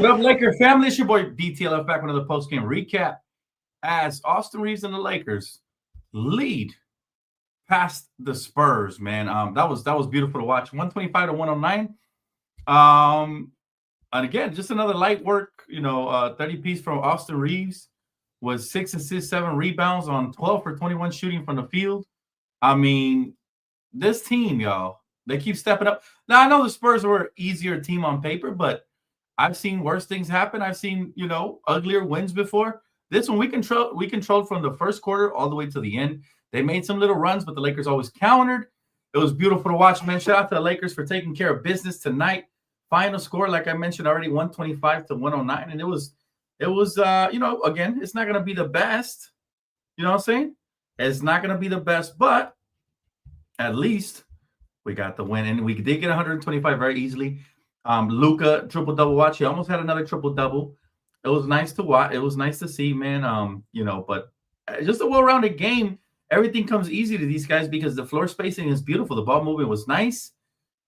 What up, Laker family? It's your boy BTLF back with another post-game recap as Austin Reaves and the Lakers lead past the Spurs, man. That was beautiful to watch. 125 to 109. And again, just another light work, 30 piece from Austin Reaves was 6 assists, 7 rebounds on 12 for 21 shooting from the field. I mean, this team, y'all, they keep stepping up. Now, I know the Spurs were an easier team on paper, but I've seen worse things happen. I've seen, uglier wins before. This one we controlled from the first quarter all the way to the end. They made some little runs, but the Lakers always countered. It was beautiful to watch, man. Shout out to the Lakers for taking care of business tonight. Final score, like I mentioned already, 125 to 109. And it was, again, it's not going to be the best. You know what I'm saying? It's not going to be the best, but at least we got the win. And we did get 125 very easily. Luka triple-double watch. He almost had another triple-double. It was nice to watch. It was nice to see, man. But just a well-rounded game. Everything comes easy to these guys because the floor spacing is beautiful. The ball movement was nice.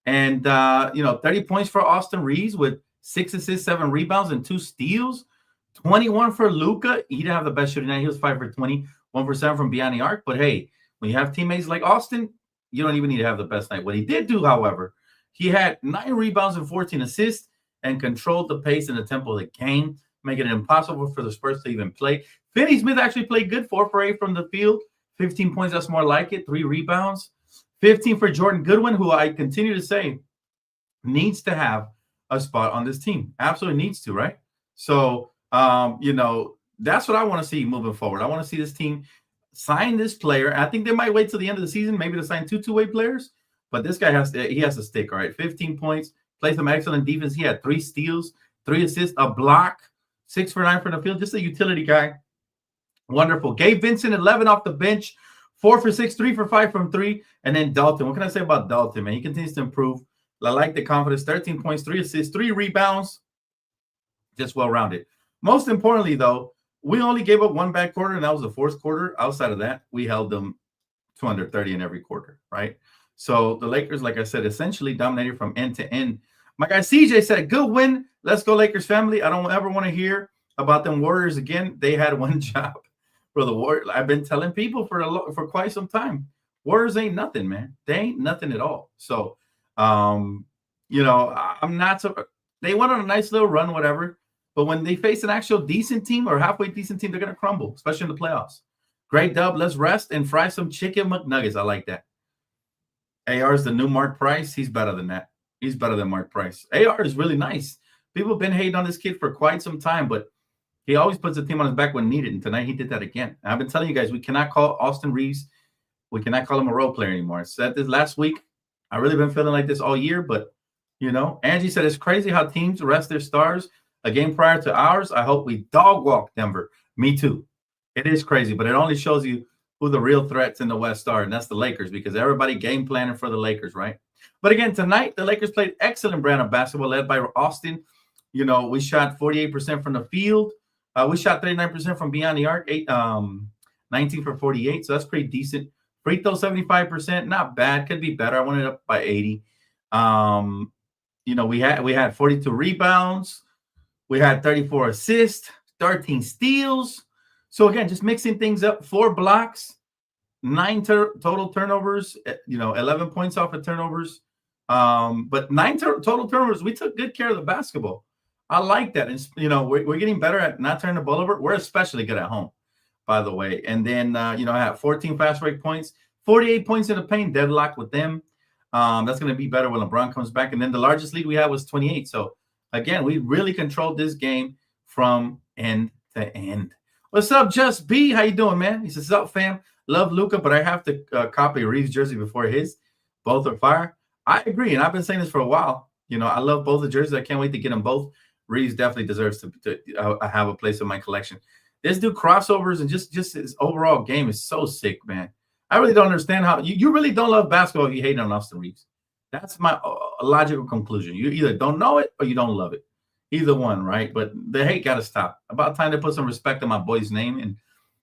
And, 30 points for Austin Reaves with 6 assists, 7 rebounds, and 2 steals. 21 for Luka. He didn't have the best shooting night. He was 5 for 20, 1 for 7 from beyond the arc. But, hey, when you have teammates like Austin, you don't even need to have the best night. What he did do, however, he had 9 rebounds and 14 assists and controlled the pace and the tempo of the game, making it impossible for the Spurs to even play. Finney Smith actually played good, 4 for 8 from the field, 15 points. That's more like it, 3 rebounds. 15 for Jordan Goodwin, who I continue to say needs to have a spot on this team. Absolutely needs to, right? So, that's what I want to see moving forward. I want to see this team sign this player. I think they might wait till the end of the season, maybe to sign 2 two-way players. But this guy has to stick, all right? 15 points, plays some excellent defense. He had 3 steals, 3 assists, a block, 6 for 9 from the field. Just a utility guy. Wonderful. Gabe Vincent, 11 off the bench, 4 for 6, 3 for 5 from 3. And then Dalton. What can I say about Dalton, man? He continues to improve. I like the confidence. 13 points, 3 assists, 3 rebounds. Just well-rounded. Most importantly, though, we only gave up 1 bad quarter, and that was the 4th quarter. Outside of that, we held them 230 in every quarter, right? So the Lakers, like I said, essentially dominated from end to end. My guy CJ said, good win. Let's go, Lakers family. I don't ever want to hear about them Warriors again. They had one job for the Warriors. I've been telling people for quite some time. Warriors ain't nothing, man. They ain't nothing at all. So, I'm not so – they went on a nice little run, whatever. But when they face an actual decent team or halfway decent team, they're going to crumble, especially in the playoffs. Great dub. Let's rest and fry some chicken McNuggets. I like that. AR is the new Mark Price. He's better than that. He's better than Mark Price. AR is really nice. People have been hating on this kid for quite some time, but he always puts the team on his back when needed. And tonight he did that again. And I've been telling you guys, we cannot call Austin Reaves. We cannot call him a role player anymore. I said this last week. I've really been feeling like this all year, but, Angie said it's crazy how teams rest their stars a game prior to ours. I hope we dog walk Denver. Me too. It is crazy, but it only shows you who the real threats in the West are, and that's the Lakers, because everybody game planning for the Lakers, right? But again, tonight, the Lakers played excellent brand of basketball led by Austin. We shot 48% from the field. We shot 39% from beyond the arc, 19 for 48, so that's pretty decent. Free throw, 75%, not bad. Could be better. I wanted it up by 80. We had 42 rebounds. We had 34 assists, 13 steals. So, again, just mixing things up. 4 blocks, 9 total turnovers, 11 points off of turnovers. But 9 total turnovers. We took good care of the basketball. I like that. And, we're getting better at not turning the ball over. We're especially good at home, by the way. And then, I had 14 fast break points, 48 points in the paint, deadlocked with them. That's going to be better when LeBron comes back. And then the largest lead we had was 28. So, again, we really controlled this game from end to end. What's up, Just B? How you doing, man? He says, "What's up, fam? Love Luka, but I have to copy Reaves' jersey before his. Both are fire." I agree, and I've been saying this for a while. I love both the jerseys. I can't wait to get them both. Reaves definitely deserves to have a place in my collection. This dude crossovers and just his overall game is so sick, man. I really don't understand how you really don't love basketball if you hate on Austin Reaves. That's my logical conclusion. You either don't know it or you don't love it. Either one, right? But the hate got to stop. About time to put some respect on my boy's name.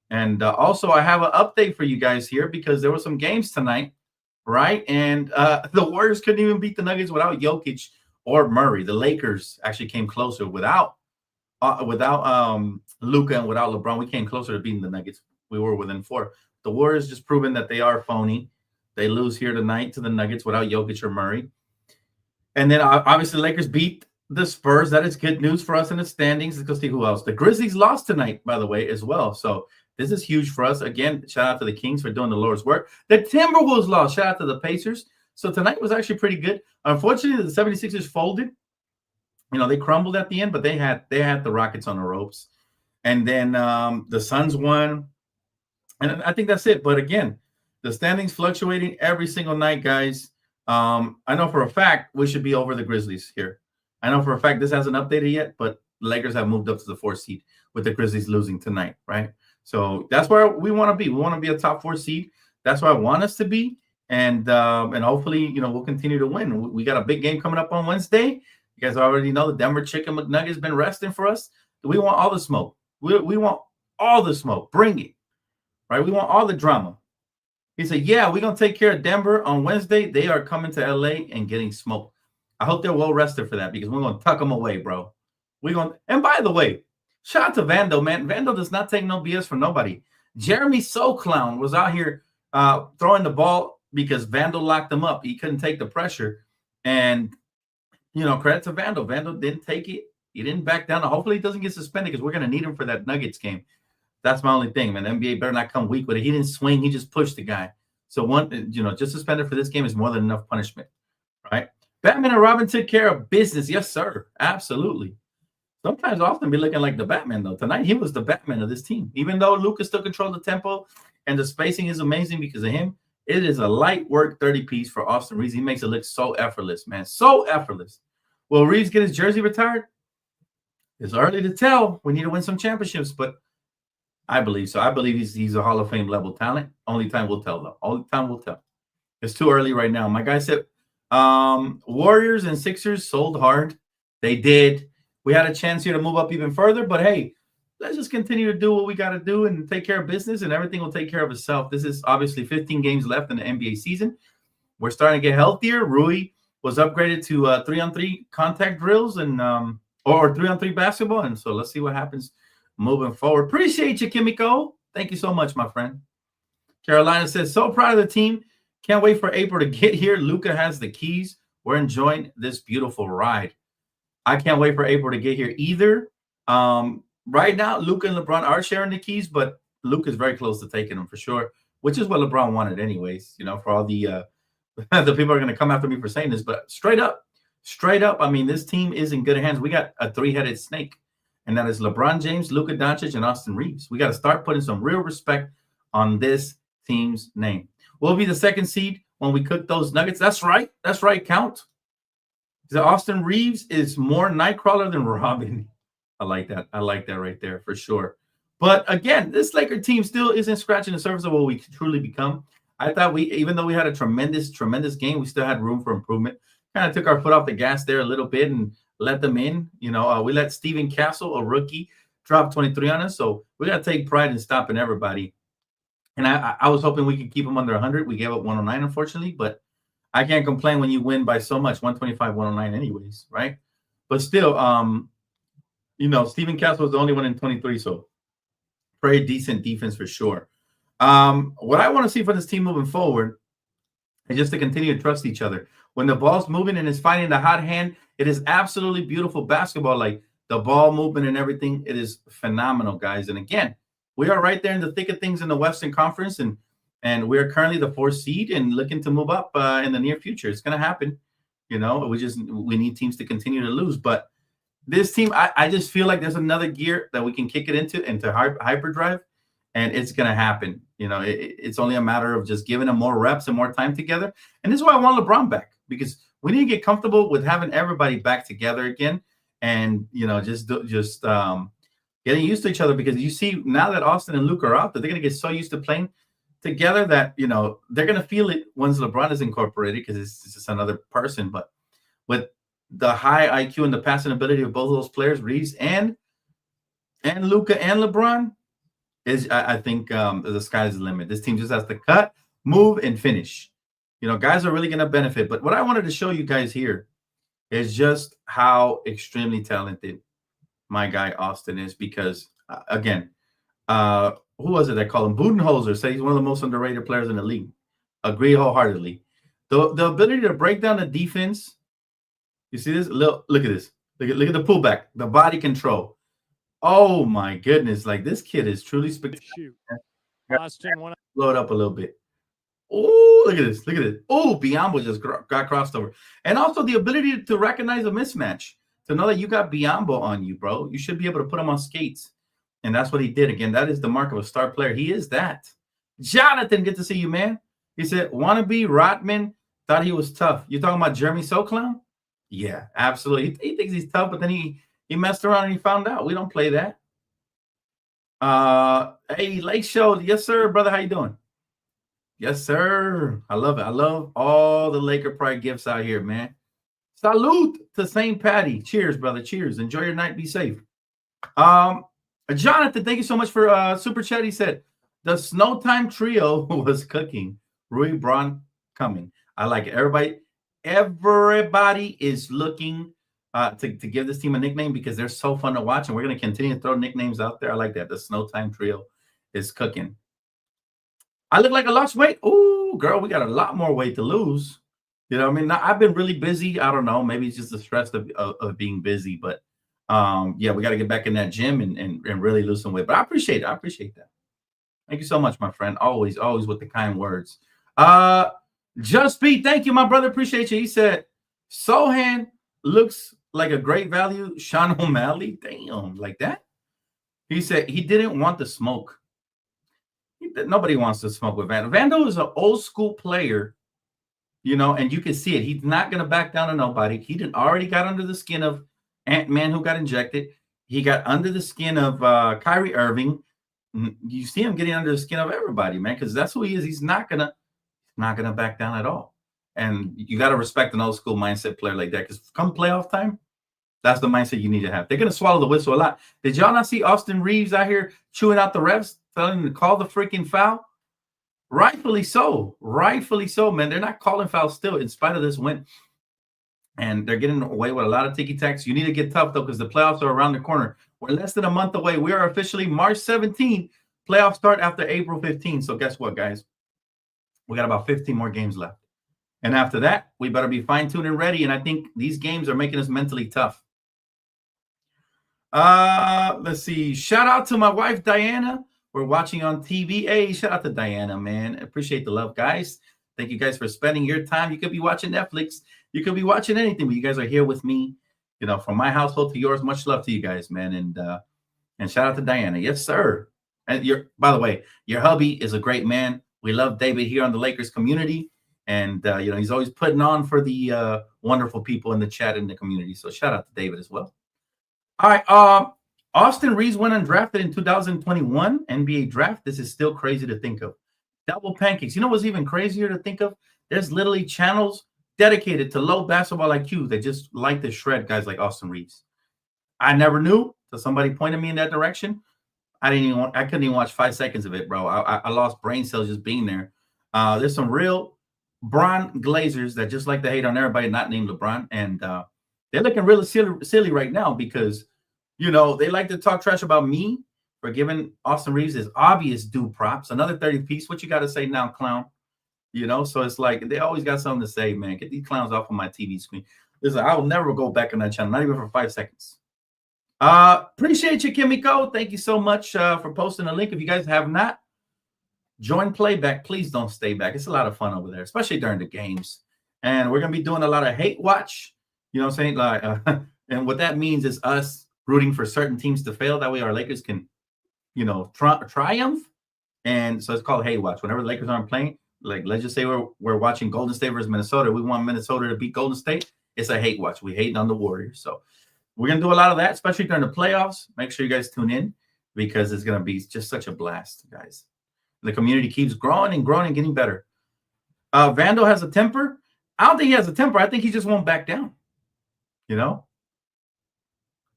And also, I have an update for you guys here because there were some games tonight, right? And the Warriors couldn't even beat the Nuggets without Jokic or Murray. The Lakers actually came closer without Luka and without LeBron, we came closer to beating the Nuggets. We were within 4. The Warriors just proven that they are phony. They lose here tonight to the Nuggets without Jokic or Murray. And then obviously the Lakers beat the Spurs. That is good news for us in the standings. Let's go see who else. The Grizzlies lost tonight, by the way, as well. So this is huge for us. Again, shout out to the Kings for doing the Lord's work. The Timberwolves lost. Shout out to the Pacers. So tonight was actually pretty good. Unfortunately, the 76ers folded. They crumbled at the end, but they had the Rockets on the ropes. And then the Suns won. And I think that's it. But again, the standings fluctuating every single night, guys. I know for a fact we should be over the Grizzlies here. I know for a fact this hasn't updated yet, but the Lakers have moved up to the 4th seed with the Grizzlies losing tonight, right? So that's where we want to be. We want to be a top 4 seed. That's where I want us to be. And hopefully, we'll continue to win. We got a big game coming up on Wednesday. You guys already know the Denver Chicken McNugget's been resting for us. We want all the smoke. We want all the smoke. Bring it, right? We want all the drama. He said, yeah, we're going to take care of Denver on Wednesday. They are coming to L.A. and getting smoked. I hope they're well rested for that because we're going to tuck them away, bro. And by the way, shout out to Vando, man. Vando does not take no BS from nobody. Jeremy Clown was out here throwing the ball because Vando locked him up. He couldn't take the pressure. And, credit to Vando. Vando didn't take it. He didn't back down. Hopefully he doesn't get suspended because we're going to need him for that Nuggets game. That's my only thing, man. The NBA better not come weak with it. He didn't swing. He just pushed the guy. So just suspended for this game is more than enough punishment, right? Batman and Robin took care of business. Yes, sir. Absolutely. Sometimes often be looking like the Batman, though. Tonight, he was the Batman of this team. Even though Lucas still controls the tempo and the spacing is amazing because of him, it is a light work 30-piece for Austin Reaves. He makes it look so effortless, man. So effortless. Will Reaves get his jersey retired? It's early to tell. We need to win some championships, but I believe so. I believe he's a Hall of Fame level talent. Only time will tell, though. Only time will tell. It's too early right now. My guy said Warriors and Sixers sold hard. They did. We had a chance here to move up even further, but hey, let's just continue to do what we got to do and take care of business, and everything will take care of itself. This is obviously 15 games left in the NBA season. We're starting to get healthier. Rui was upgraded to 3-on-3 contact drills and or 3-on-3 basketball, and so let's see what happens moving forward. Appreciate you, Kimiko. Thank you so much, my friend. Carolina says, so proud of the team. Can't wait for April to get here. Luka has the keys. We're enjoying this beautiful ride. I can't wait for April to get here either. Right now, Luka and LeBron are sharing the keys, but Luka is very close to taking them for sure, which is what LeBron wanted anyways, for all the the people are going to come after me for saying this, but straight up, I mean, this team is in good hands. We got a 3-headed snake, and that is LeBron James, Luka Doncic, and Austin Reaves. We got to start putting some real respect on this team's name. We'll be the 2nd seed when we cook those Nuggets. That's right. Count. The Austin Reaves is more Nightcrawler than Robin. I like that right there for sure. But again, this Laker team still isn't scratching the surface of what we could truly become. I thought even though we had a tremendous game, we still had room for improvement. Kind of took our foot off the gas there a little bit and let them in. We let Steven Castle, a rookie, drop 23 on us. So we got to take pride in stopping everybody. And I was hoping we could keep them under 100. We gave up 109, unfortunately, but I can't complain when you win by so much, 125, 109 anyways, right? But still, Steven Castle was the only one in 23, so pretty decent defense for sure. What I want to see for this team moving forward is just to continue to trust each other. When the ball's moving and it's finding the hot hand, it is absolutely beautiful basketball. Like the ball movement and everything, it is phenomenal, guys. And again, we are right there in the thick of things in the Western Conference, and we are currently the 4th seed and looking to move up in the near future. It's going to happen. We need teams to continue to lose. But this team, I just feel like there's another gear that we can kick it into hyperdrive, and it's going to happen. It's only a matter of just giving them more reps and more time together. And this is why I want LeBron back, because we need to get comfortable with having everybody back together again, and just getting used to each other, because you see now that Austin and Luke are out, that they're going to get so used to playing together that they're going to feel it once LeBron is incorporated, because it's just another person. But with the high IQ and the passing ability of both of those players, Reaves and Luka and LeBron, I think the sky's the limit. This team just has to cut, move, and finish. Guys are really going to benefit. But what I wanted to show you guys here is just how extremely talented my guy Austin is because again, who was it that called him? Budenholzer said he's one of the most underrated players in the league. Agree wholeheartedly. The ability to break down the defense. You see this? Look at this. Look at the pullback, the body control. Oh my goodness! Like this kid is truly spectacular. Austin, blow it up a little bit. Oh, look at this! Look at this! Oh, Biombo just got crossed over, and also the ability to recognize a mismatch, to know that you got Biombo on you, bro. You should be able to put him on skates, and that's what he did. Again, that is the mark of a star player. He is that. Jonathan, good to see you, man. He said, "Wannabe Rotman thought he was tough." You talking about Jeremy Soclown? Yeah, absolutely. He thinks he's tough, but then he messed around and he found out. We don't play that. Hey, Lake Show. Yes, sir, brother. How you doing? Yes, sir. I love it. I love all the Laker Pride gifts out here, man. Salute to St. Patty. Cheers, brother. Cheers. Enjoy your night. Be safe. Jonathan, thank you so much for Super Chat. He said, the Snowtime Trio was cooking. Rui Braun coming. I like it. Everybody is looking to give this team a nickname because they're so fun to watch, and we're going to continue to throw nicknames out there. I like that. The Snowtime Trio is cooking. I look like I lost weight. Ooh, girl, we got a lot more weight to lose. You know what I mean? Now, I've been really busy. I don't know. Maybe it's just the stress of being busy. But, yeah, we got to get back in that gym and really lose some weight. But I appreciate it. I appreciate that. Thank you so much, my friend. Always with the kind words. Just Pete, thank you, my brother. Appreciate you. He said, Sohan looks like a great value. Sean O'Malley, damn, like that. He said he didn't want the smoke. Nobody wants to smoke with Vando. Vando is an old school player, you know, and you can see it. He's not going to back down to nobody. He already got under the skin of Ant-Man who got injected. He got under the skin of Kyrie Irving. You see him getting under the skin of everybody, man, because that's who he is. He's not gonna back down at all. And you got to respect an old school mindset player like that, because come playoff time, that's the mindset you need to have. They're going to swallow the whistle a lot. Did y'all not see Austin Reaves out here chewing out the refs, telling them to call the freaking foul? Rightfully so. Rightfully so, man. They're not calling fouls still in spite of this win. And they're getting away with a lot of ticky-tacks. You need to get tough, though, because the playoffs are around the corner. We're less than a month away. We are officially March 17th. Playoffs start after April 15th. So guess what, guys? We got about 15 more games left. And after that, we better be fine-tuned and ready. And I think these games are making us mentally tough. Let's see. Shout out to my wife, Diana. We're watching on TV. Hey, shout out to Diana, man. Appreciate the love, guys. Thank you guys for spending your time. You could be watching Netflix. You could be watching anything, but you guys are here with me. You know, from my household to yours, much love to you guys, man. And shout out to Diana. Yes, sir. And by the way, your hubby is a great man. We love David here on the Lakers community. And, you know, he's always putting on for the wonderful people in the chat in the community. So shout out to David as well. All right. Austin Reaves went undrafted in 2021 NBA draft. This is still crazy to think of. Double pancakes. You know what's even crazier to think of? There's literally channels dedicated to low basketball IQ that just like to shred guys like Austin Reaves. I never knew until somebody pointed me in that direction. I couldn't even watch 5 seconds of it, bro. I lost brain cells just being there. There's some real Bron Glazers that just like to hate on everybody not named LeBron. And they're looking really silly right now because, you know, they like to talk trash about me for giving Austin Reaves his obvious due props. Another 30 piece. What you got to say now, clown? You know, so it's like they always got something to say, man. Get these clowns off of my TV screen. Listen, I will never go back on that channel, not even for 5 seconds. Appreciate you, Kimiko. Thank you so much for posting the link. If you guys have not joined playback, please don't stay back. It's a lot of fun over there, especially during the games. And we're going to be doing a lot of hate watch. You know what I'm saying? Like, and what that means is us rooting for certain teams to fail. That way our Lakers can, you know, triumph. And so it's called hate watch. Whenever the Lakers aren't playing, like let's just say we're watching Golden State versus Minnesota. We want Minnesota to beat Golden State. It's a hate watch. We hate on the Warriors. So we're going to do a lot of that, especially during the playoffs. Make sure you guys tune in because it's going to be just such a blast, guys. The community keeps growing and growing and getting better. Vando has a temper. I don't think he has a temper. I think he just won't back down. You know?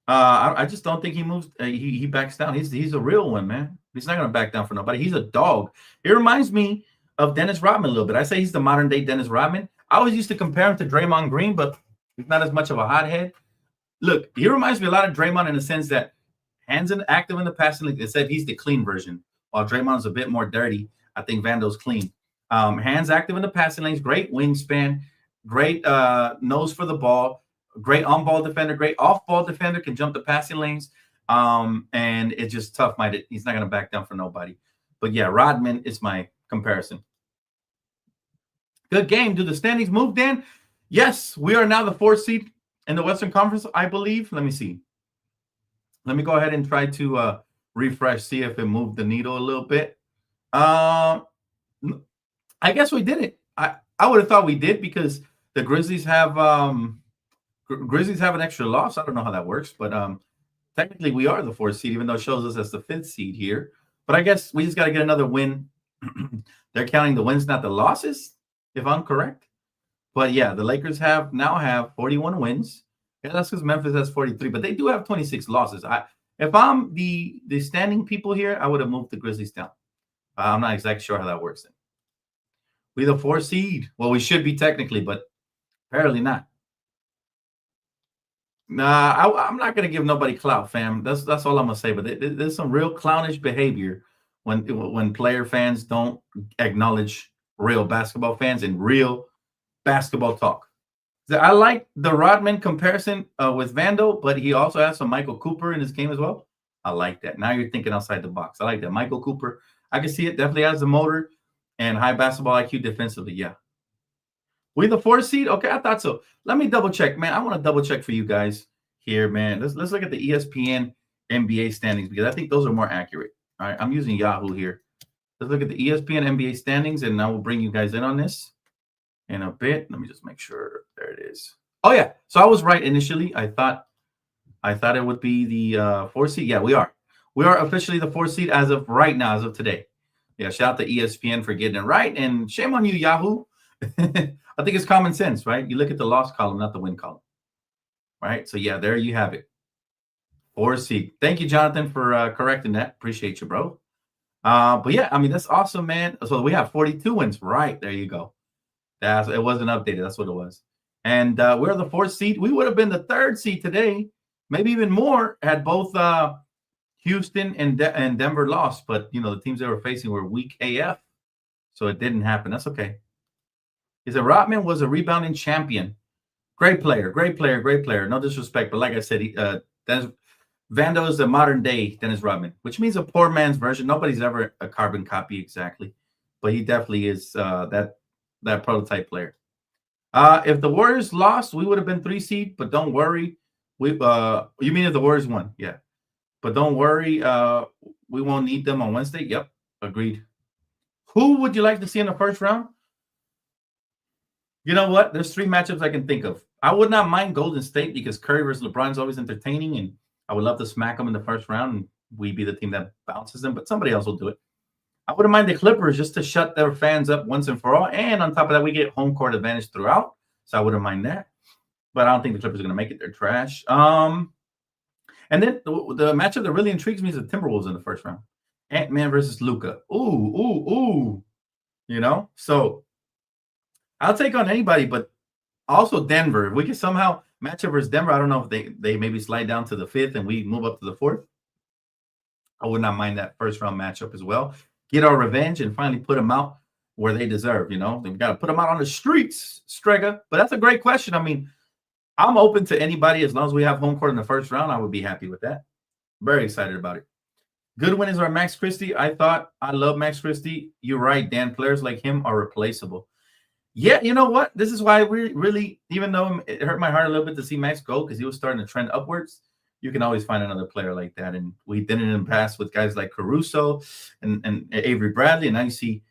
I just don't think he moves. He backs down. He's a real one, man. He's not going to back down for nobody. He's a dog. It reminds me of Dennis Rodman a little bit. I say he's the modern day Dennis Rodman. I always used to compare him to Draymond Green, but he's not as much of a hothead. Look, he reminds me a lot of Draymond in the sense that hands in active in the passing league. They said he's the clean version, while Draymond's a bit more dirty. I think Vando's clean. Hands active in the passing lanes, great wingspan, great nose for the ball, great on-ball defender, great off-ball defender, can jump the passing lanes. And it's just tough-minded. He's not going to back down for nobody. But yeah, Rodman is my comparison. Good game. Do the standings move, Dan? Yes, we are now the 4th seed in the Western Conference, I believe. Let me see. Let me go ahead and try to refresh, see if it moved the needle a little bit. I guess we did it. I would have thought we did because the Grizzlies have an extra loss. I don't know how that works, but technically we are the 4th seed, even though it shows us as the 5th seed here. But I guess we just got to get another win. They're counting the wins, not the losses, if I'm correct. But yeah, the Lakers now have 41 wins. Yeah, that's because Memphis has 43, but they do have 26 losses. If I'm the standing people here, I would have moved the Grizzlies down. I'm not exactly sure how that works then. We the 4th seed. Well, we should be technically, but apparently not. Nah, I'm not gonna give nobody clout, fam. That's all I'm gonna say. But there's some real clownish behavior when player fans don't acknowledge real basketball fans and real basketball talk. I like the Rodman comparison with Vando, but he also has some Michael Cooper in his game as well. I like that. Now you're thinking outside the box. I like that. Michael Cooper, I can see it. Definitely has the motor and high basketball IQ defensively. Yeah. We the 4th seed? Okay, I thought so. Let me double check, man. I want to double check for you guys here, man. Let's look at the ESPN NBA standings because I think those are more accurate. All right, I'm using Yahoo here. Let's look at the ESPN NBA standings, and I will bring you guys in on this in a bit. Let me just make sure. There it is. Oh yeah, so I was right initially. I thought it would be the 4th seed. Yeah, we are. We are officially the 4th seed as of right now, as of today. Yeah, shout out to ESPN for getting it right, and shame on you, Yahoo. I think it's common sense, right? You look at the loss column, not the win column, right? So yeah, there you have it. 4th seed. Thank you, Jonathan, for correcting that. Appreciate you, bro. But yeah, I mean that's awesome, man. So we have 42 wins, right? There you go. It wasn't updated. That's what it was. And we're the 4th seed. We would have been the 3rd seed today, maybe even more, had both Houston and Denver lost. But you know the teams they were facing were weak AF, so it didn't happen. That's okay. He said Rodman was a rebounding champion. Great player, great player, great player. No disrespect, but like I said, Vando is the modern day Dennis Rodman, which means a poor man's version. Nobody's ever a carbon copy exactly, but he definitely is that prototype player. If the Warriors lost, we would have been 3 seed, but don't worry. You mean if the Warriors won? Yeah, but don't worry. We won't need them on Wednesday. Yep, agreed. Who would you like to see in the first round? You know what? There's 3 matchups I can think of. I would not mind Golden State because Curry versus LeBron is always entertaining, and I would love to smack them in the first round, and we be the team that bounces them, but somebody else will do it. I wouldn't mind the Clippers just to shut their fans up once and for all, and on top of that, we get home court advantage throughout, so I wouldn't mind that. But I don't think the Clippers are going to make it. They're trash. And then the matchup that really intrigues me is the Timberwolves in the first round. Ant-Man versus Luka. Ooh. You know? So I'll take on anybody, but also Denver. If we can somehow match up versus Denver, I don't know if they maybe slide down to the 5th and we move up to the 4th. I would not mind that first round matchup as well. Get our revenge and finally put them out where they deserve. You know, we've got to put them out on the streets, Strega. But that's a great question. I mean, I'm open to anybody as long as we have home court in the first round. I would be happy with that. Very excited about it. Goodwin is our Max Christie. I love Max Christie. You're right, Dan. Players like him are replaceable. Yeah, you know what? This is why we really, even though it hurt my heart a little bit to see Max go because he was starting to trend upwards, you can always find another player like that. And we did it in the past with guys like Caruso and Avery Bradley. And now you see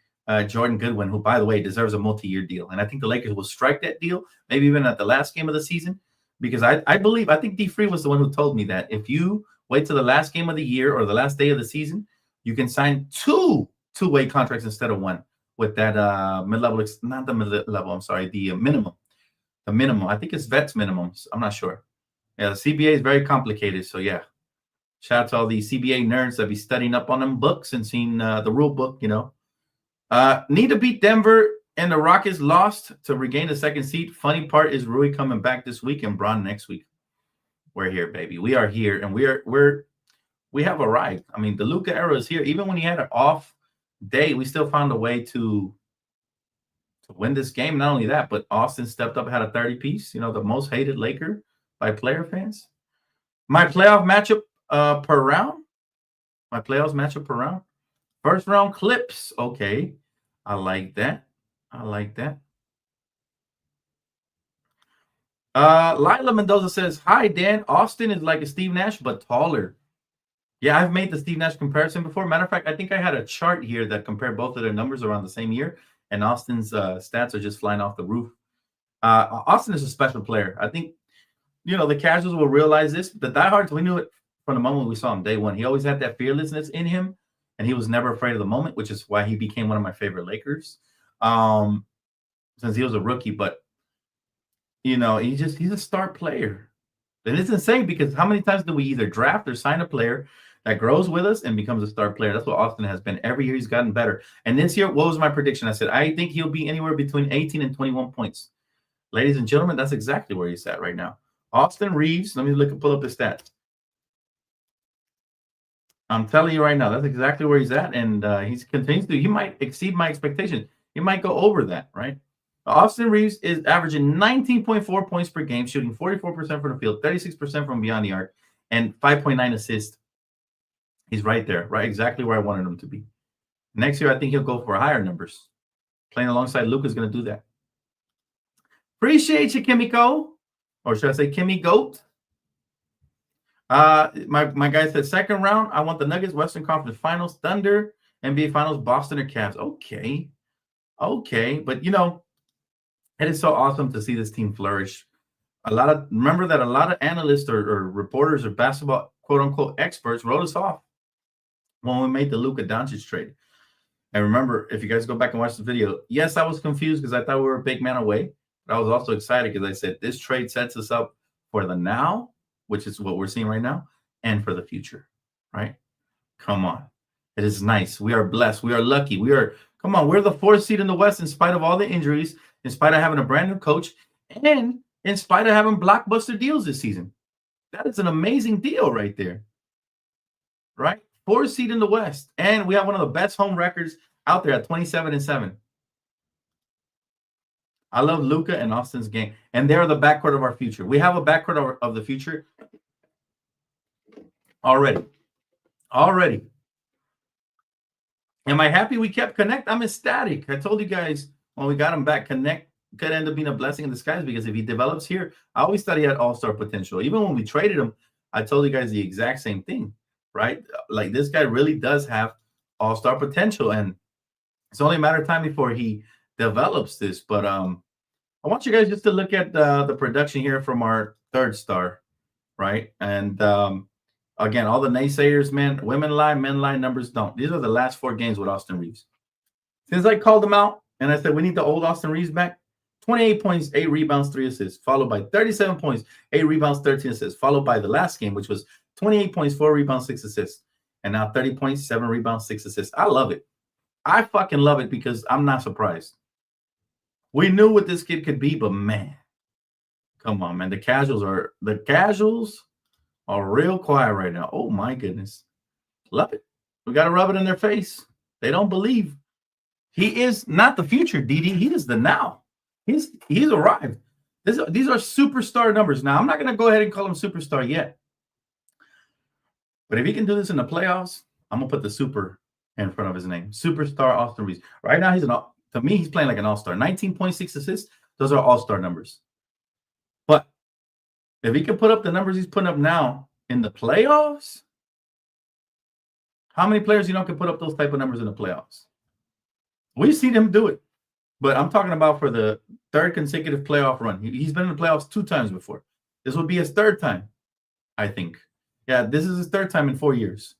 Jordan Goodwin, who, by the way, deserves a multi-year deal. And I think the Lakers will strike that deal, maybe even at the last game of the season, because I think D. Free was the one who told me that if you wait till the last game of the year or the last day of the season, you can sign two-way contracts instead of one with that mid-level, not the mid-level, I'm sorry, the minimum. The minimum. I think it's vets minimums. I'm not sure. Yeah, the CBA is very complicated. So, yeah. Shout out to all the CBA nerds that be studying up on them books and seeing the rule book, you know. Need to beat Denver, and the Rockets lost to regain the 2nd seed. Funny part is Rui coming back this week and Bron next week. we're here, baby. We are here, and we have arrived. I mean, the Luka era is here. Even when he had an off day, we still found a way to win this game. Not only that, but Austin stepped up, had a 30 piece. You know, the most hated Laker by player fans. My playoff matchup per round. My playoffs matchup per round. First round Clips. Okay, I like that. I like that. Lila Mendoza says, "Hi Dan. Austin is like a Steve Nash but taller." Yeah, I've made the Steve Nash comparison before. Matter of fact, I think I had a chart here that compared both of their numbers around the same year, and Austin's stats are just flying off the roof. Austin is a special player. I think, you know, the casuals will realize this. The diehards, we knew it from the moment we saw him day one. He always had that fearlessness in him, and he was never afraid of the moment, which is why he became one of my favorite Lakers since he was a rookie. But, you know, he's a star player. And it's insane because how many times do we either draft or sign a player that grows with us and becomes a star player? That's what Austin has been. Every year he's gotten better. And this year, what was my prediction? I said, I think he'll be anywhere between 18 and 21 points. Ladies and gentlemen, that's exactly where he's at right now. Austin Reaves, let me pull up his stats. I'm telling you right now, that's exactly where he's at. And he continues to, he might exceed my expectation. He might go over that, right? Austin Reaves is averaging 19.4 points per game, shooting 44% from the field, 36% from beyond the arc, and 5.9 assists. He's right there, right? Exactly where I wanted him to be. Next year, I think he'll go for higher numbers. Playing alongside Luka is going to do that. Appreciate you, Kimiko. Or should I say Kimmy Goat? My guy said second round, I want the Nuggets, Western Conference Finals, Thunder, NBA Finals, Boston or Cavs. Okay. But, you know, it is so awesome to see this team flourish. Remember that a lot of analysts or reporters or basketball quote-unquote experts wrote us off when we made the Luka Doncic trade. And remember, if you guys go back and watch the video, yes, I was confused because I thought we were a big man away. But I was also excited because I said this trade sets us up for the now, which is what we're seeing right now, and for the future, right? Come on. It is nice. We are blessed. We are lucky. We're the fourth seed in the West in spite of all the injuries, in spite of having a brand new coach, and in spite of having blockbuster deals this season. That is an amazing deal right there, right? Fourth seed in the West, and we have one of the best home records out there at 27-7. I love Luka and Austin's game, and they're the backcourt of our future. We have a backcourt of the future already. Am I happy we kept Connect? I'm ecstatic. I told you guys when we got him back, Connect could end up being a blessing in disguise because if he develops here, I always thought he had all-star potential. Even when we traded him, I told you guys the exact same thing, right? Like this guy really does have all-star potential, and it's only a matter of time before he develops this. But I want you guys just to look at the production here from our third star, right? And again, all the naysayers, man, women lie, men lie, numbers don't. These are the last 4 games with Austin Reaves. Since I called him out and I said we need the old Austin Reaves back, 28 points, 8 rebounds, 3 assists, followed by 37 points, 8 rebounds, 13 assists, followed by the last game, which was 28 points, 4 rebounds, 6 assists, and now 30 points, 7 rebounds, 6 assists. I love it. I fucking love it because I'm not surprised. We knew what this kid could be, but man, come on, man. The casuals are real quiet right now. Oh my goodness. Love it. We got to rub it in their face. They don't believe. He is not the future, DD. He is the now. He's arrived. These are superstar numbers. Now, I'm not going to go ahead and call him superstar yet. But if he can do this in the playoffs, I'm going to put the super in front of his name. Superstar Austin Reaves. Right now, to me, he's playing like an all-star. 19.6 assists. Those are all-star numbers. But if he can put up the numbers he's putting up now in the playoffs, how many players can put up those type of numbers in the playoffs? We've seen him do it. But I'm talking about for the third consecutive playoff run. He's been in the playoffs 2 times before. This would be his third time, I think. Yeah, this is his third time in 4 years.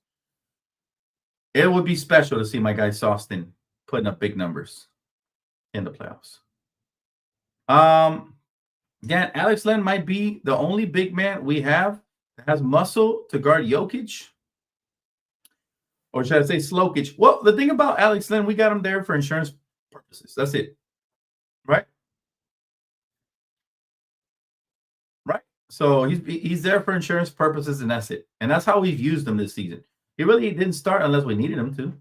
It would be special to see my guy Austin putting up big numbers in the playoffs. Again, Alex Len might be the only big man we have that has muscle to guard Jokic. Or should I say Slokich? Well, the thing about Alex Len, we got him there for insurance purposes. That's it. Right? So he's there for insurance purposes, and that's it. And that's how we've used him this season. He really didn't start unless we needed him to.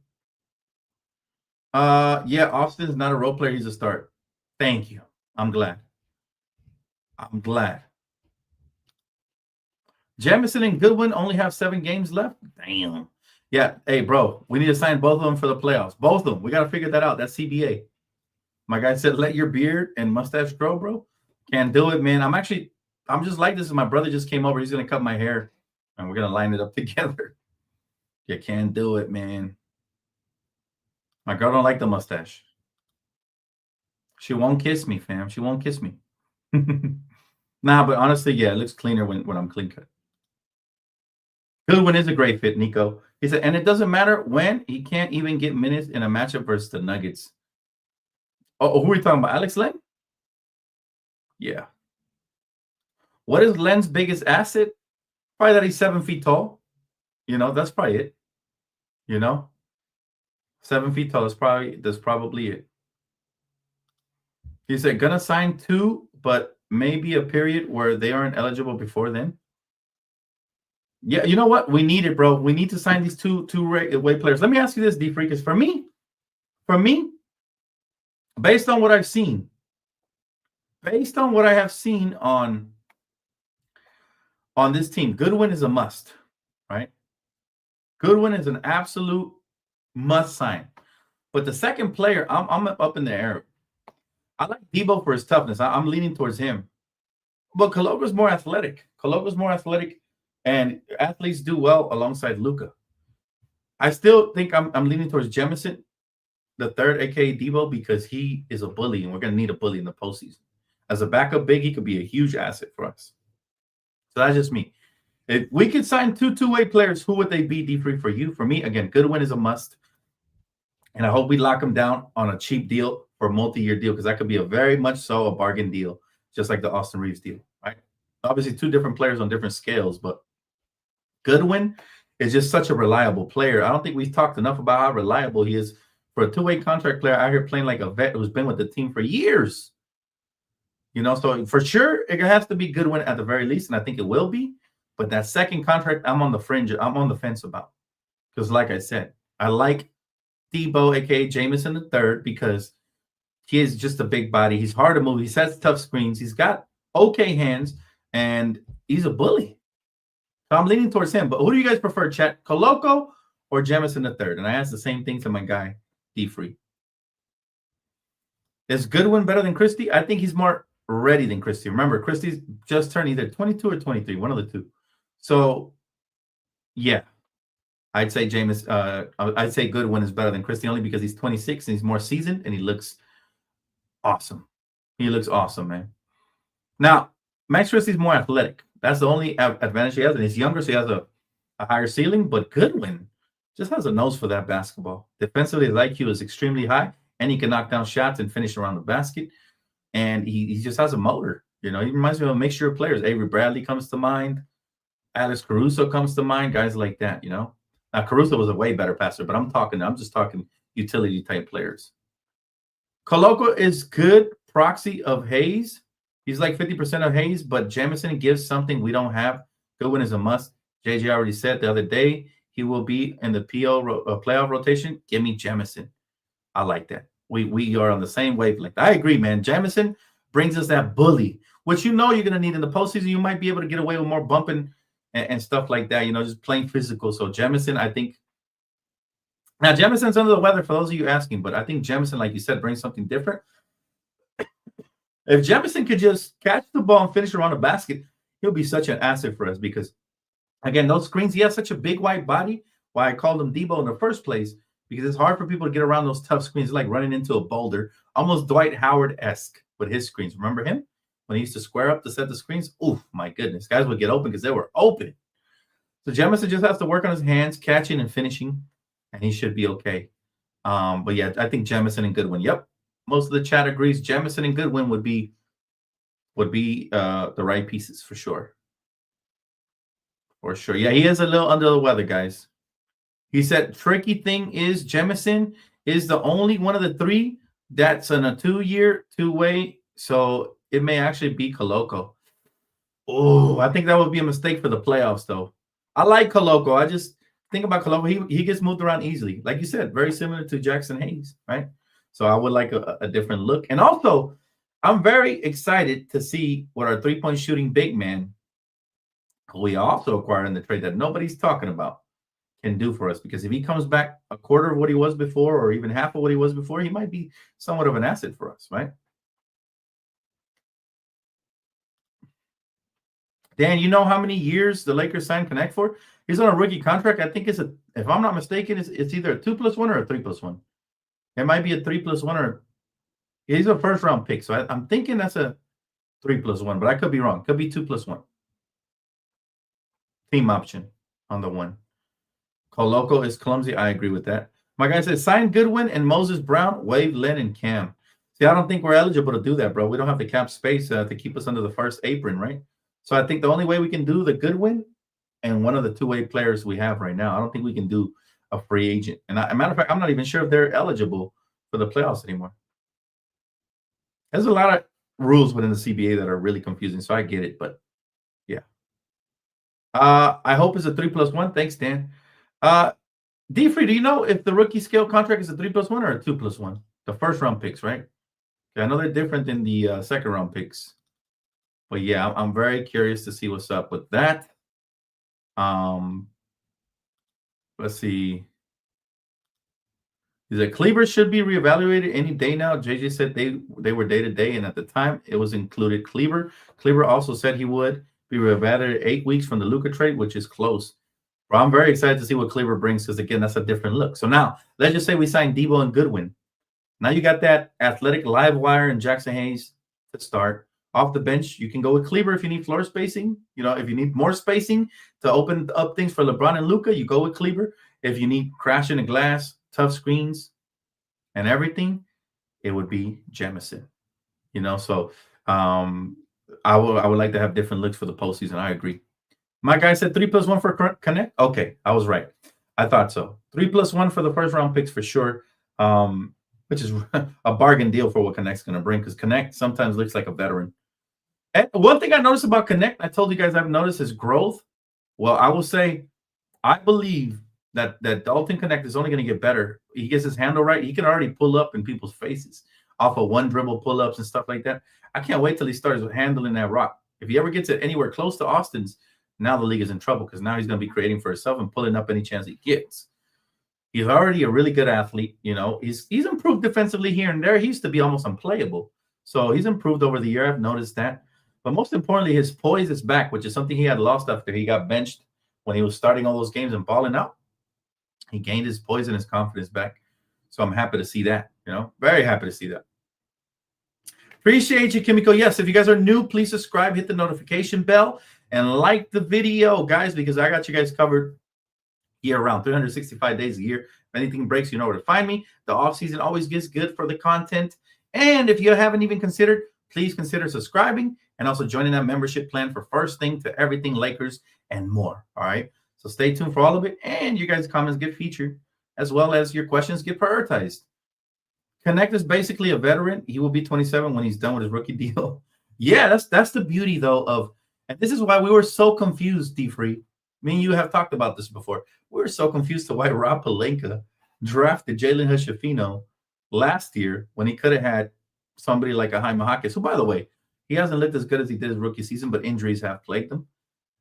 Yeah, Austin's not a role player. He's a start. Thank you. I'm glad. I'm glad. Jamison and Goodwin only have 7 games left. Damn. Yeah. Hey, bro, we need to sign both of them for the playoffs. Both of them. We got to figure that out. That's CBA. My guy said, let your beard and mustache grow, bro. Can't do it, man. I'm just like this. My brother just came over. He's going to cut my hair, and we're going to line it up together. You can't do it, man. My girl don't like the mustache. She won't kiss me, fam. She won't kiss me. Nah, but honestly, yeah, it looks cleaner when I'm clean cut. Goodwin is a great fit, Nico. He said, and it doesn't matter when. He can't even get minutes in a matchup versus the Nuggets. Oh, who are we talking about? Alex Len? Yeah. What is Len's biggest asset? Probably that he's 7 feet tall. That's probably it. 7 feet tall is probably it. He said, gonna sign 2, but maybe a period where they aren't eligible before then. Yeah, you know what? We need it, bro. We need to sign these two way players. Let me ask you this, D Freak, is for me, based on what I've seen, on this team, Goodwin is a must, right? Goodwin is an absolute must sign. But the second player, I'm up in the air. I like Debo for his toughness. I'm leaning towards him. But Koloko's more athletic. And athletes do well alongside Luka. I still think I'm leaning towards Jemison, the third, aka Debo, because he is a bully, and we're gonna need a bully in the postseason. As a backup big, he could be a huge asset for us. So that's just me. If we could sign two-way players, who would they be, D3, for you? For me, again, Goodwin is a must. And I hope we lock him down on a cheap deal or multi-year deal, because that could be a very much so a bargain deal, just like the Austin Reaves deal, right? Obviously, 2 different players on different scales, but Goodwin is just such a reliable player. I don't think we've talked enough about how reliable he is for a 2-way contract player out here playing like a vet who's been with the team for years. So for sure, it has to be Goodwin at the very least, and I think it will be. But that second contract, I'm on the fringe. I'm on the fence about. Because like I said, I like Debo, a.k.a. Jamison III, because he is just a big body. He's hard to move. He sets tough screens. He's got okay hands, and he's a bully. So I'm leaning towards him. But who do you guys prefer, chat? Koloko or Jamison III? And I asked the same thing to my guy, D-Free. Is Goodwin better than Christie? I think he's more ready than Christie. Remember, Christie's just turned either 22 or 23, one of the two. So, yeah, I'd say I'd say Goodwin is better than Christie, only because he's 26 and he's more seasoned and he looks awesome. He looks awesome, man. Now, Max Christie's more athletic. That's the only advantage he has, and he's younger, so he has a higher ceiling. But Goodwin just has a nose for that basketball. Defensively, his IQ is extremely high, and he can knock down shots and finish around the basket. And he just has a motor. He reminds me of a mixture of players. Avery Bradley comes to mind. Alex Caruso comes to mind. Guys like that, Now, Caruso was a way better passer, but I'm just talking utility-type players. Koloko is good proxy of Hayes. He's like 50% of Hayes, but Jamison gives something we don't have. Goodwin is a must. JJ already said the other day he will be in the playoff rotation. Give me Jamison. I like that. We are on the same wavelength. I agree, man. Jamison brings us that bully, which you're going to need in the postseason. You might be able to get away with more bumping and stuff like that, just playing physical. So Jamison, I think. Now, Jamison's under the weather for those of you asking, but I think Jamison, like you said, brings something different. If Jamison could just catch the ball and finish around the basket, he'll be such an asset for us because, again, those screens, he has such a big white body. Why I called him Debo in the first place, because it's hard for people to get around those tough screens, like running into a boulder, almost Dwight Howard-esque with his screens. Remember him? When he used to square up to set the screens? Oof, my goodness. Guys would get open because they were open. So Jamison just has to work on his hands, catching and finishing, and he should be okay. But yeah, I think Jamison and Goodwin. Yep. Most of the chat agrees Jamison and Goodwin would be the right pieces for sure. For sure. Yeah, he is a little under the weather, guys. He said, tricky thing is Jamison is the only one of the 3 that's on a 2-year, 2-way. So it may actually be Koloko. Oh, I think that would be a mistake for the playoffs, though. I like Coloco. I just think about Coloco. He gets moved around easily. Like you said, very similar to Jackson Hayes, right? So I would like a different look. And also, I'm very excited to see what our three-point shooting big man, who we also acquired in the trade that nobody's talking about, can do for us. Because if he comes back a quarter of what he was before, or even half of what he was before, he might be somewhat of an asset for us, right? Dan, you know how many years the Lakers signed Connect for? He's on a rookie contract. I think if I'm not mistaken, it's either a 2+1 or a 3+1. It might be a 3+1 or he's a first round pick. So I'm thinking that's a 3+1, but I could be wrong. Could be 2+1. Team option on the one. Coloco is clumsy. I agree with that. My guy says sign Goodwin and Moses Brown, waive Len and Cam. See, I don't think we're eligible to do that, bro. We don't have the cap space to keep us under the first apron, right? So I think the only way we can do the Goodwin and one of the two-way players we have right now, I don't think we can do a free agent. And a matter of fact, I'm not even sure if they're eligible for the playoffs anymore. There's a lot of rules within the CBA that are really confusing, so I get it, but yeah. I hope it's a 3+1. Thanks, Dan. D-Free, do you know if the rookie scale contract is a 3+1 or a 2+1? The first round picks, right? I know they're different than the second round picks. But yeah, I'm very curious to see what's up with that. Let's see. Is it Kleber should be reevaluated any day now? JJ said they were day to day, and at the time it was included Kleber. Kleber also said he would be reevaluated 8 weeks from the Luka trade, which is close. But I'm very excited to see what Kleber brings because again, that's a different look. So now let's just say we sign Debo and Goodwin. Now you got that athletic live wire and Jackson Hayes to start. Off the bench, you can go with Kleber if you need floor spacing. You know, if you need more spacing to open up things for LeBron and Luka, you go with Kleber. If you need crashing the glass, tough screens, and everything, it would be Jamison. You know, so I would like to have different looks for the postseason. I agree. My guy said 3+1 for Connect. Okay, I was right. I thought so. 3+1 for the first round picks for sure. Which is a bargain deal for what Connect's going to bring because Connect sometimes looks like a veteran. And one thing I noticed about Connect, I told you guys I've noticed his growth. Well, I will say, I believe that Dalton Connect is only going to get better. He gets his handle right. He can already pull up in people's faces off of one dribble pull-ups and stuff like that. I can't wait till he starts handling that rock. If he ever gets it anywhere close to Austin's, now the league is in trouble because now he's going to be creating for himself and pulling up any chance he gets. He's already a really good athlete. You know, he's improved defensively here and there. He used to be almost unplayable. So he's improved over the year. I've noticed that. But most importantly, his poise is back, which is something he had lost after he got benched when he was starting all those games and balling out. He gained his poise and his confidence back. So I'm happy to see that, you know, very happy to see that. Appreciate you, Kimiko. Yes, if you guys are new, please subscribe, hit the notification bell, and like the video, guys, because I got you guys covered year-round, 365 days a year. If anything breaks, you know where to find me. The off-season always gets good for the content. And if you haven't even considered, please consider subscribing and also joining that membership plan for first thing to everything Lakers and more. All right. So stay tuned for all of it. And you guys' comments get featured as well as your questions get prioritized. Connect is basically a veteran. He will be 27 when he's done with his rookie deal. Yeah, that's the beauty, though, of – and this is why we were so confused, D-Free. Me and you have talked about this before. We were so confused to why Rob Pelinka drafted Jalen Hood-Schifino last year when he could have had somebody like a Jaime Jaquez, who, by the way, he hasn't looked as good as he did his rookie season, but injuries have plagued him.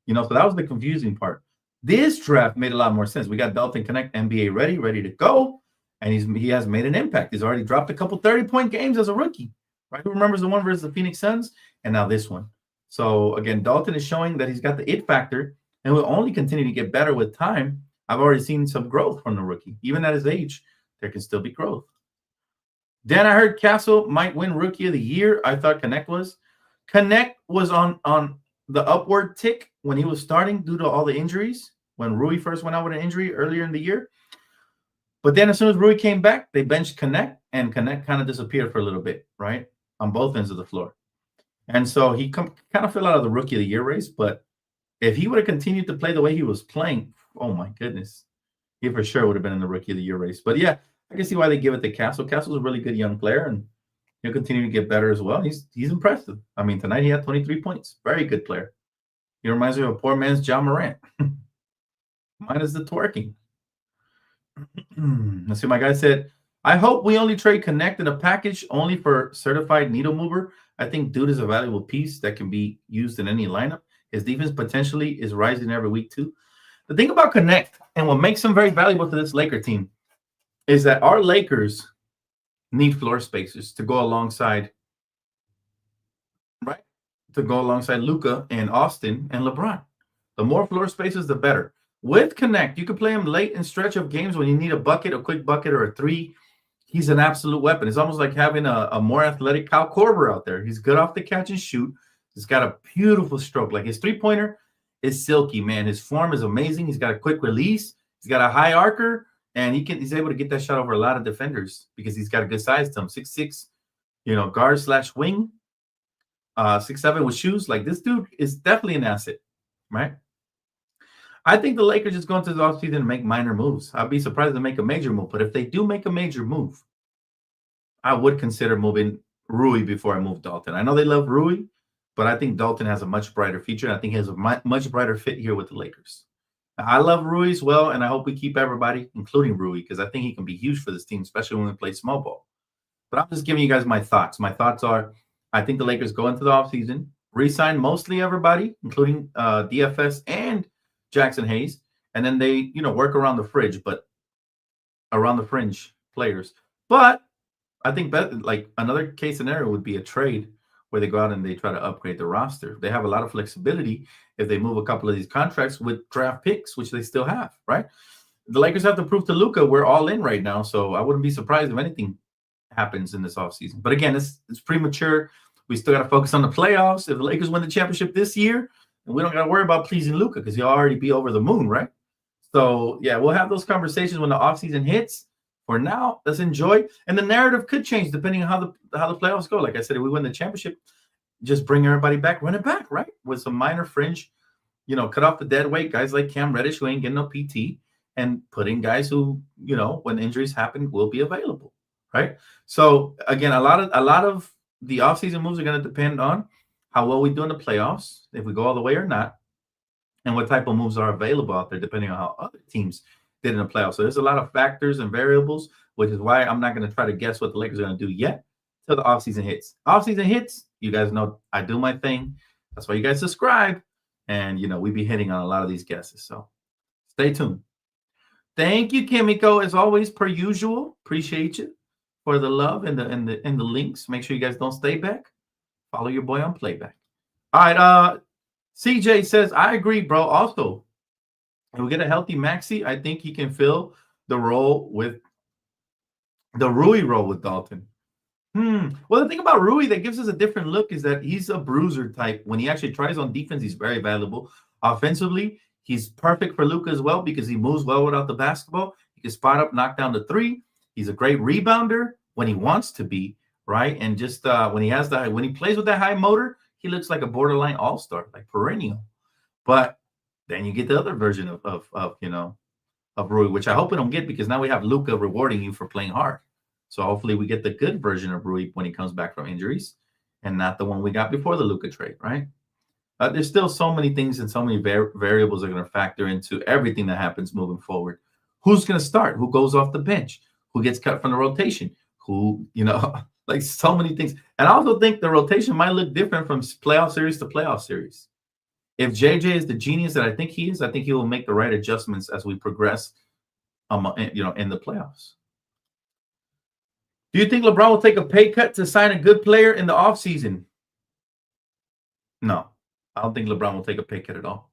You know, so that was the confusing part. This draft made a lot more sense. We got Dalton Connect, NBA ready to go, and he has made an impact. He's already dropped a couple 30-point games as a rookie, right? Who remembers the one versus the Phoenix Suns? And now this one. So, again, Dalton is showing that he's got the it factor and will only continue to get better with time. I've already seen some growth from the rookie. Even at his age, there can still be growth. Dan, I heard Castle might win Rookie of the Year. I thought Connect was. Connect was on the upward tick when he was starting due to all the injuries, when Rui first went out with an injury earlier in the year. But then as soon as Rui came back, they benched Connect, and Connect kind of disappeared for a little bit, right, on both ends of the floor. And so he kind of fell out of the Rookie of the Year race. But if he would have continued to play the way he was playing, oh, my goodness, he for sure would have been in the Rookie of the Year race. But, yeah, I can see why they give it to Castle. Castle's a really good young player, and he'll continue to get better as well. He's impressive. I mean, tonight he had 23 points. Very good player. He reminds me of a poor man's John Morant. Minus the twerking. Let's see. My guy said, I hope we only trade Connect in a package only for certified needle mover. I think dude is a valuable piece that can be used in any lineup. His defense potentially is rising every week too. The thing about Connect and what makes him very valuable to this Laker team is that our Lakers need floor spacers to go alongside, right? To go alongside Luka and Austin and LeBron. The more floor spaces, the better. With Connect, you can play him late in stretch of games when you need a bucket, a quick bucket, or a three. He's an absolute weapon. It's almost like having a more athletic Kyle Korver out there. He's good off the catch and shoot. He's got a beautiful stroke. Like his three-pointer is silky, man. His form is amazing. He's got a quick release. He's got a high arcer, and he's able to get that shot over a lot of defenders because he's got a good size to him. 6'6", guard/wing, 6'7" with shoes. Like this dude is definitely an asset, right? I think the Lakers just go into the offseason and make minor moves. I'd be surprised to make a major move, but if they do make a major move, I would consider moving Rui before I move Dalton. I know they love Rui, but I think Dalton has a much brighter future, and I think he has a much brighter fit here with the Lakers. I love Rui as well, and I hope we keep everybody, including Rui, because I think he can be huge for this team, especially when we play small ball. But I'm just giving you guys my thoughts. My thoughts are, I think the Lakers go into the offseason, re-sign mostly everybody, including DFS and Jackson Hayes, and then they, work around the fringe players. But I think like another case scenario would be a trade where they go out and they try to upgrade the roster. They have a lot of flexibility if they move a couple of these contracts with draft picks, which they still have, right? The Lakers have to prove to Luka we're all in right now, so I wouldn't be surprised if anything happens in this offseason. But again, it's premature. We still got to focus on the playoffs. If the Lakers win the championship this year, and we don't got to worry about pleasing Luka because he'll already be over the moon, right? So, yeah, we'll have those conversations when the offseason hits. For now, let's enjoy. And the narrative could change depending on how the playoffs go. Like I said, if we win the championship, just bring everybody back, run it back, right? With some minor fringe, cut off the dead weight, guys like Cam Reddish who ain't getting no PT, and put in guys who, when injuries happen, will be available, right? So, again, a lot of the offseason moves are going to depend on how well we do in the playoffs, if we go all the way or not, and what type of moves are available out there, depending on how other teams did in the playoffs. So there's a lot of factors and variables, which is why I'm not going to try to guess what the Lakers are going to do yet till the offseason hits. Offseason hits, you guys know I do my thing. That's why you guys subscribe, and we be hitting on a lot of these guesses. So stay tuned. Thank you, Kimiko, as always, per usual. Appreciate you for the love and the links. Make sure you guys don't stay back. Follow your boy on playback. All right. CJ says, I agree, bro. Also, if we get a healthy Maxey, I think he can fill the role with the Rui role with Dalton. Well, the thing about Rui that gives us a different look is that he's a bruiser type. When he actually tries on defense, he's very valuable. Offensively, he's perfect for Luka as well because he moves well without the basketball. He can spot up, knock down the three. He's a great rebounder when he wants to be. Right, and just when he plays with that high motor, he looks like a borderline all-star, like perennial. But then you get the other version of Rui, which I hope we don't get because now we have Luka rewarding you for playing hard. So hopefully we get the good version of Rui when he comes back from injuries, and not the one we got before the Luka trade. Right? There's still so many things and so many variables that are going to factor into everything that happens moving forward. Who's going to start? Who goes off the bench? Who gets cut from the rotation? Who like so many things. And I also think the rotation might look different from playoff series to playoff series. If JJ is the genius that I think he is, I think he will make the right adjustments as we progress, in the playoffs. Do you think LeBron will take a pay cut to sign a good player in the offseason? No, I don't think LeBron will take a pay cut at all.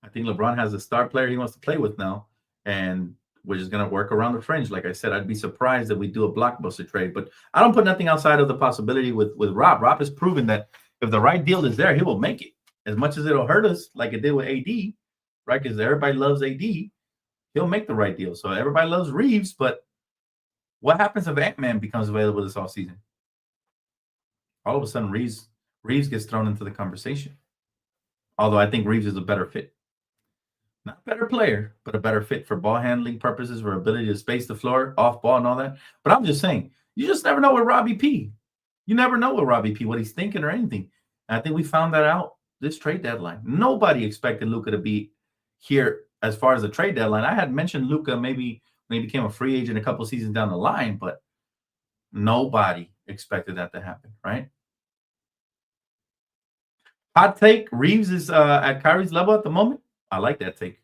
I think LeBron has a star player he wants to play with now, and we're just going to work around the fringe. Like I said, I'd be surprised if we do a blockbuster trade, but I don't put nothing outside of the possibility with Rob. Rob has proven that if the right deal is there, he will make it. As much as it'll hurt us like it did with AD, right? Because everybody loves AD, he'll make the right deal. So everybody loves Reaves, but what happens if Ant-Man becomes available this offseason? All of a sudden, Reaves gets thrown into the conversation. Although I think Reaves is a better fit. Not a better player, but a better fit for ball handling purposes, for ability to space the floor, off ball and all that. But I'm just saying, you just never know with Robbie P. You never know with Robbie P, what he's thinking or anything. And I think we found that out this trade deadline. Nobody expected Luka to be here as far as the trade deadline. I had mentioned Luka maybe when he became a free agent a couple seasons down the line, but nobody expected that to happen, right? Hot take: Reaves is at Kyrie's level at the moment. I like that take.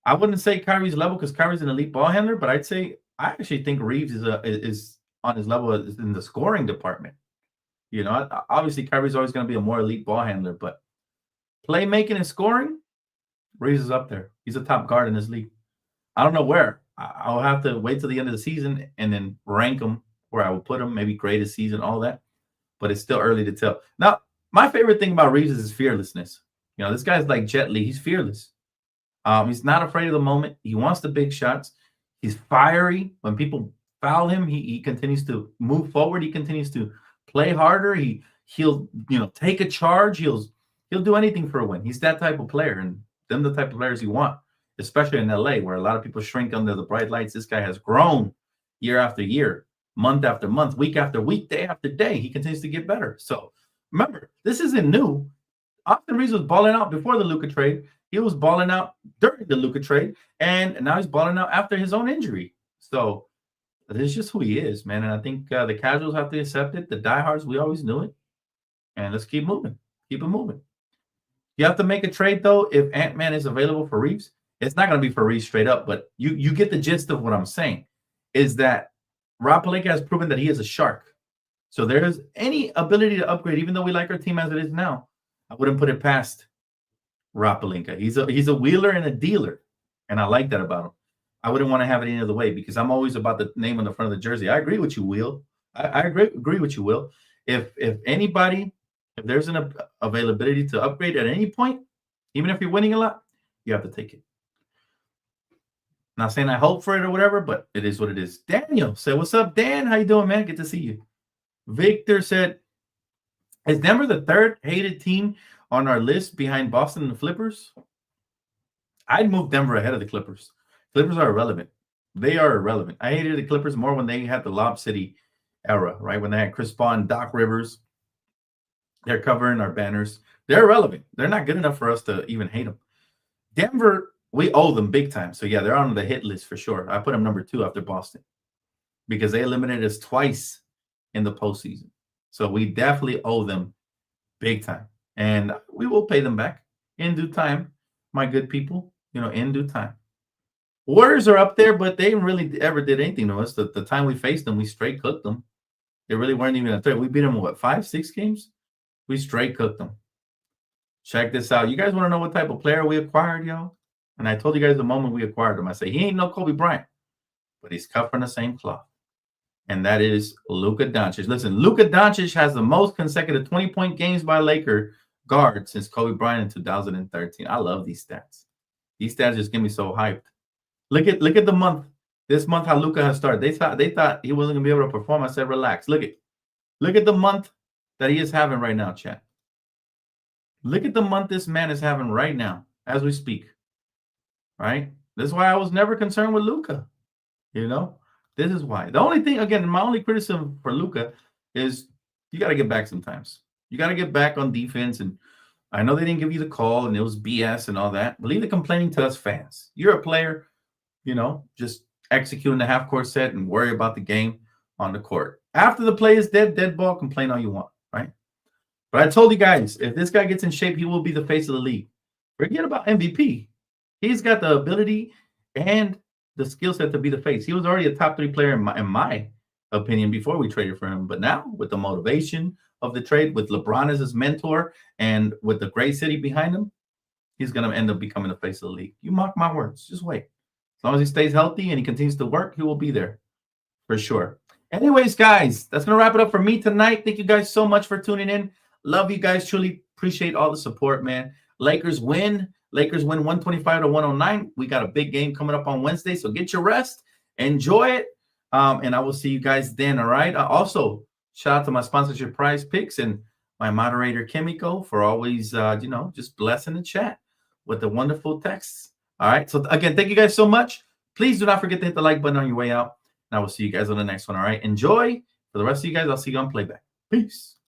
I wouldn't say Kyrie's level because Kyrie's an elite ball handler, but I'd say I actually think Reaves is on his level in the scoring department. You know, obviously Kyrie's always going to be a more elite ball handler, but playmaking and scoring, Reaves is up there. He's a top guard in this league. I don't know where. I'll have to wait till the end of the season and then rank him where I will put him, maybe greatest season, all that. But it's still early to tell. Now, my favorite thing about Reaves is his fearlessness. You know, this guy's like Jet Li. He's fearless. He's not afraid of the moment. He wants the big shots. He's fiery. When people foul him, he continues to move forward. He continues to play harder. He'll take a charge. He'll do anything for a win. He's that type of player, and them the type of players you want, especially in LA, where a lot of people shrink under the bright lights. This guy has grown year after year, month after month, week after week, day after day. He continues to get better. So remember, this isn't new. Austin Reaves was balling out before the Luka trade. He was balling out during the Luka trade, and now he's balling out after his own injury. So this is just who he is, man. And I think the casuals have to accept it. The diehards, we always knew it. And let's keep moving. Keep it moving. You have to make a trade, though, if Ant-Man is available for Reaves. It's not going to be for Reaves straight up, but you get the gist of what I'm saying, is that Rob Pelinka has proven that he is a shark. So there's any ability to upgrade, even though we like our team as it is now, I wouldn't put it past Rob Pelinka. He's a wheeler and a dealer, and I like that about him. I wouldn't want to have it any other way because I'm always about the name on the front of the jersey. I agree with you, Will. I agree with you, Will. If there's an availability to upgrade at any point, even if you're winning a lot, you have to take it. Not saying I hope for it or whatever, but it is what it is. Daniel said, "What's up, Dan? How you doing, man? Good to see you." Victor said, "Is Denver the third hated team on our list behind Boston and the Clippers?" I'd move Denver ahead of the Clippers. Clippers are irrelevant. They are irrelevant. I hated the Clippers more when they had the Lob City era, right? When they had Chris Paul and Doc Rivers. They're covering our banners. They're irrelevant. They're not good enough for us to even hate them. Denver, we owe them big time. So, yeah, they're on the hit list for sure. I put them number 2 after Boston because they eliminated us twice in the postseason. So we definitely owe them big time. And we will pay them back in due time, my good people, in due time. Warriors are up there, but they really ever did anything to us. The time we faced them, we straight cooked them. They really weren't even a threat. We beat them, 5-6 games? We straight cooked them. Check this out. You guys want to know what type of player we acquired, y'all? And I told you guys the moment we acquired him. I say, he ain't no Kobe Bryant, but he's cut from the same cloth. And that is Luka Doncic. Listen, Luka Doncic has the most consecutive 20-point games by Laker guard since Kobe Bryant in 2013. I love these stats. These stats just get me so hyped. Look at the month. This month, how Luka has started. They thought he wasn't gonna be able to perform. I said, relax. Look at the month that he is having right now, chat. Look at the month this man is having right now as we speak. Right? This is why I was never concerned with Luka. This is why. The only thing, again, my only criticism for Luka is you got to get back sometimes. You got to get back on defense. And I know they didn't give you the call and it was BS and all that. But leave the complaining to us fans. You're a player, just executing the half-court set and worry about the game on the court. After the play is dead ball, complain all you want, right? But I told you guys, if this guy gets in shape, he will be the face of the league. Forget about MVP. He's got the ability and the skill set to be the face. He was already a top 3 player in my opinion before we traded for him. But now with the motivation of the trade, with LeBron as his mentor and with the great city behind him, he's going to end up becoming the face of the league. You mark my words. Just wait. As long as he stays healthy and he continues to work, he will be there for sure. Anyways, guys, that's going to wrap it up for me tonight. Thank you guys so much for tuning in. Love you guys. Truly appreciate all the support, man. Lakers win 125-109. We got a big game coming up on Wednesday, so get your rest. Enjoy it, and I will see you guys then, all right? Also, shout out to my sponsorship Prize Picks and my moderator, Kimiko, for always, just blessing the chat with the wonderful texts. All right? So, again, thank you guys so much. Please do not forget to hit the like button on your way out, and I will see you guys on the next one, all right? Enjoy. For the rest of you guys, I'll see you on playback. Peace.